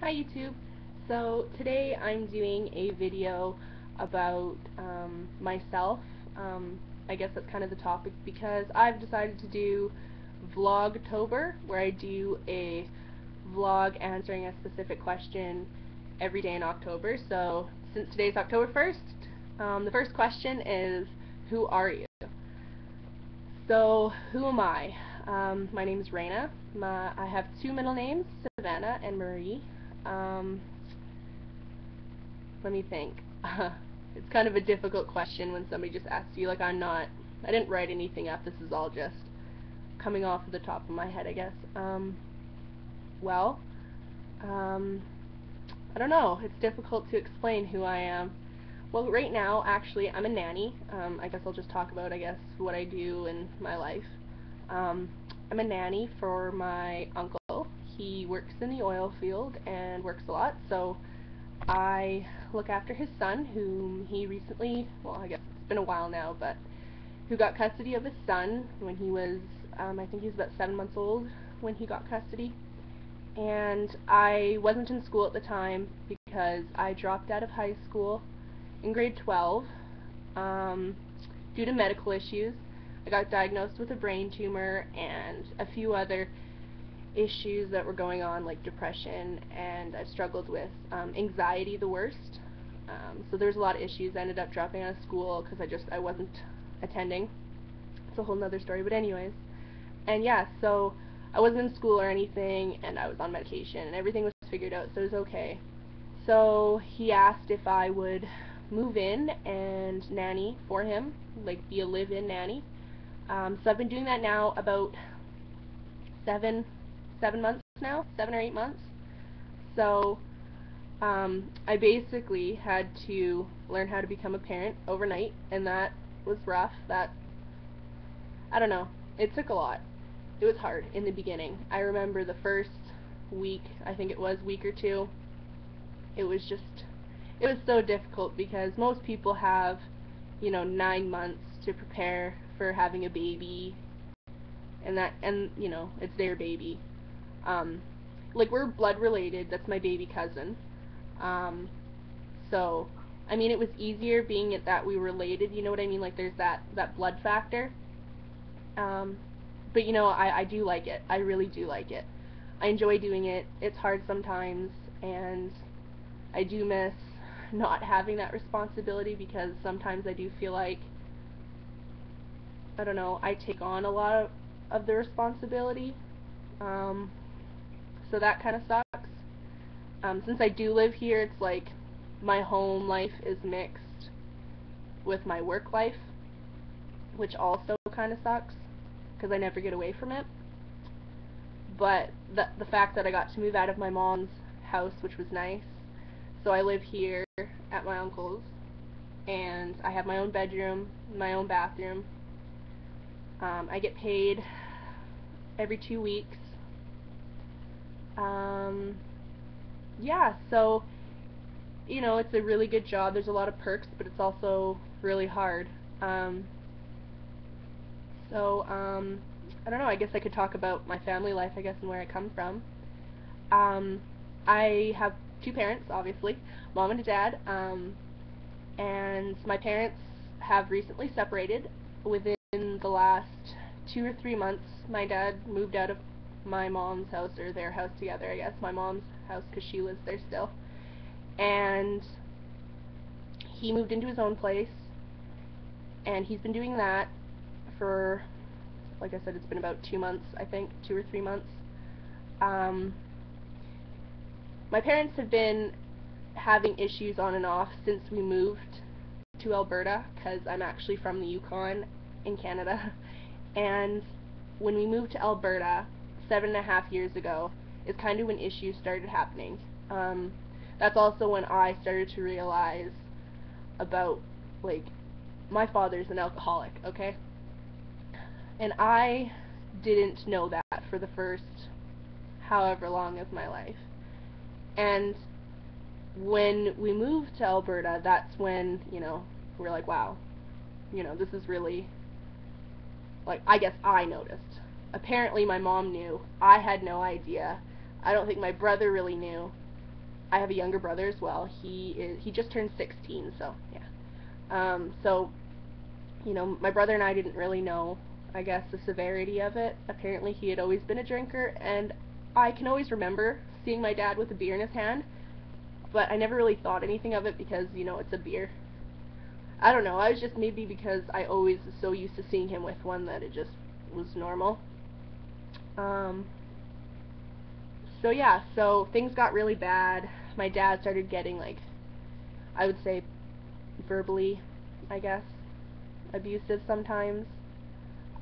Hi YouTube. So today I'm doing a video about myself. I guess that's kind of the topic because I've decided to do Vlog-tober, where I do a vlog answering a specific question every day in October. So since today's October 1st, the first question is, who are you? So who am I? My name is Raina. I have two middle names, Savannah and Marie. Um, Let me think. It's kind of a difficult question when somebody just asks you, like, I didn't write anything up, this is all just coming off of the top of my head, I guess. Well, um, I don't know, it's difficult to explain who I am. Well, right now, actually, I'm a nanny. I guess I'll just talk about, what I do in my life. I'm a nanny for my uncle. He works in the oil field and works a lot, so I look after his son, whom he recently, well, I guess it's been a while now, but who got custody of his son when he was, I think he was about 7 months old when he got custody. And I wasn't in school at the time because I dropped out of high school in grade 12 due to medical issues. I got diagnosed with a brain tumor and a few other issues that were going on, like depression, and I struggled with anxiety the worst. So there's a lot of issues. I ended up dropping out of school because I wasn't attending. It's a whole nother story, but anyways. And yeah, so I wasn't in school or anything, and I was on medication, and everything was figured out, so it was okay. So he asked if I would move in and nanny for him, like be a live-in nanny. So I've been doing that now about 7 months now, 7 or 8 months. So I basically had to learn how to become a parent overnight, and that was rough. I don't know, it took a lot. It was hard in the beginning. I remember the first week, I think it was, week or two, it was so difficult because most people have, 9 months to prepare for having a baby, and it's their baby. Um, like, we're blood related, that's my baby cousin. Um, so, I mean, it was easier being it that we were related, you know what I mean? Like, there's that blood factor. Um, but, I do like it. I really do like it. I enjoy doing it. It's hard sometimes, and I do miss not having that responsibility because sometimes I do feel like, I don't know, I take on a lot of the responsibility. Um, so that kind of sucks. Since I do live here, it's like my home life is mixed with my work life, which also kind of sucks because I never get away from it. But the fact that I got to move out of my mom's house, which was nice, so I live here at my uncle's, and I have my own bedroom, my own bathroom. I get paid every 2 weeks. Yeah, so it's a really good job. There's a lot of perks, but it's also really hard. So, I don't know, I guess I could talk about my family life, I guess, and where I come from. Um, I have two parents, obviously, mom and a dad, and my parents have recently separated. Within the last 2 or 3 months, my dad moved out of my mom's house, or their house together, I guess, my mom's house, because she lives there still, and he moved into his own place, and he's been doing that for, like I said, it's been about 2 months, I think, 2 or 3 months. My parents have been having issues on and off since we moved to Alberta, because I'm actually from the Yukon in Canada, and when we moved to Alberta 7.5 years ago is kind of when issues started happening. That's also when I started to realize about, like, my father's an alcoholic, okay? And I didn't know that for the first however long of my life. And when we moved to Alberta, that's when, we're like, wow, this is really, like, I guess I noticed. Apparently my mom knew. I had no idea. I don't think my brother really knew. I have a younger brother as well. He just turned 16, so yeah. So, you know, my brother and I didn't really know, I guess, the severity of it. Apparently he had always been a drinker, and I can always remember seeing my dad with a beer in his hand, but I never really thought anything of it because, you know, it's a beer. I don't know, I was just, maybe because I always was so used to seeing him with one that it just was normal. So yeah, so things got really bad. My dad started getting, like, I would say verbally, I guess, abusive sometimes.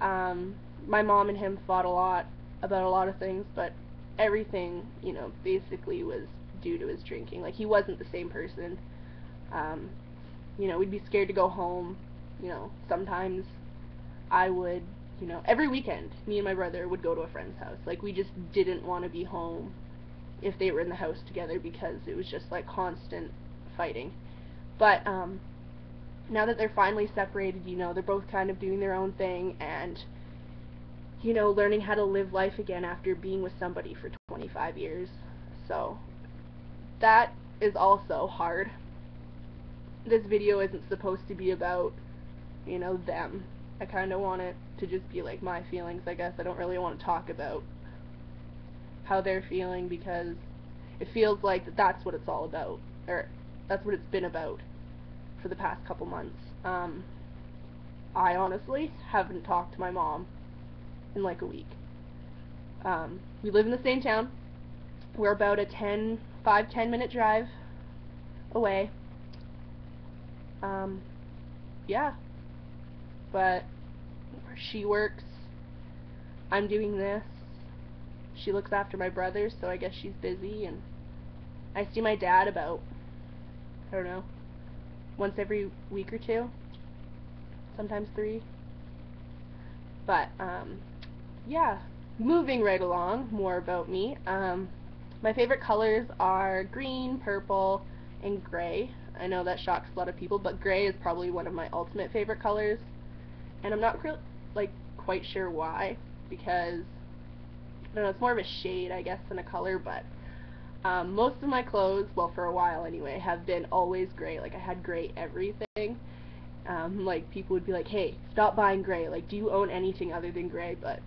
My mom and him fought a lot about a lot of things, but everything, you know, basically was due to his drinking. Like, he wasn't the same person. You know, we'd be scared to go home. You know, sometimes I would, you know, every weekend, me and my brother would go to a friend's house. Like, we just didn't want to be home if they were in the house together because it was just, like, constant fighting. But, now that they're finally separated, you know, they're both kind of doing their own thing and, you know, learning how to live life again after being with somebody for 25 years. So, that is also hard. This video isn't supposed to be about, you know, them. I kind of want it to just be like my feelings, I guess. I don't really want to talk about how they're feeling because it feels like that's what it's all about, or that's what it's been about for the past couple months. I honestly haven't talked to my mom in like a week. We live in the same town. We're about a 10 minute drive away. Yeah, but she works, I'm doing this, she looks after my brother, so I guess she's busy, and I see my dad about, I don't know, once every week or two, sometimes 3. But, yeah, moving right along, more about me. My favorite colors are green, purple, and gray. I know that shocks a lot of people, but gray is probably one of my ultimate favorite colors, and I'm not quite sure why, because, I don't know, it's more of a shade, I guess, than a color, but most of my clothes, well, for a while anyway, have been always gray. Like, I had gray everything. Like, people would be like, hey, stop buying gray. Like, do you own anything other than gray? But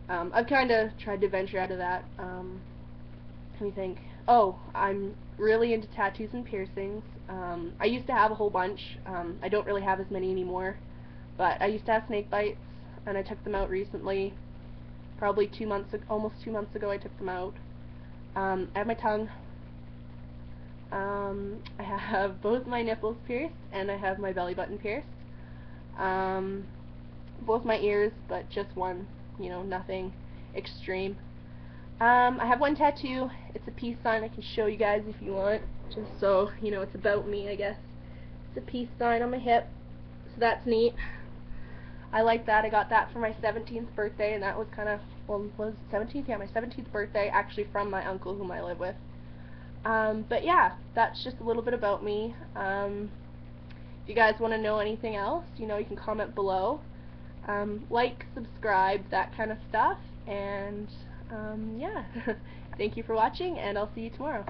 I've kind of tried to venture out of that. Let me think. Oh, I'm really into tattoos and piercings. I used to have a whole bunch. I don't really have as many anymore. But I used to have snake bites, and I took them out recently. Probably 2 months, almost 2 months ago I took them out. I have my tongue. I have both my nipples pierced, and I have my belly button pierced. Both my ears, but just one, you know, nothing extreme. I have one tattoo. It's a peace sign. I can show you guys if you want, just so, you know, it's about me, I guess. It's a peace sign on my hip, so that's neat. I like that. I got that for my 17th birthday, and that was kind of, well, was it 17th? Yeah, my 17th birthday, actually from my uncle whom I live with. But yeah, that's just a little bit about me. If you guys want to know anything else, you know, you can comment below. Like, subscribe, that kind of stuff, and yeah. Thank you for watching, and I'll see you tomorrow.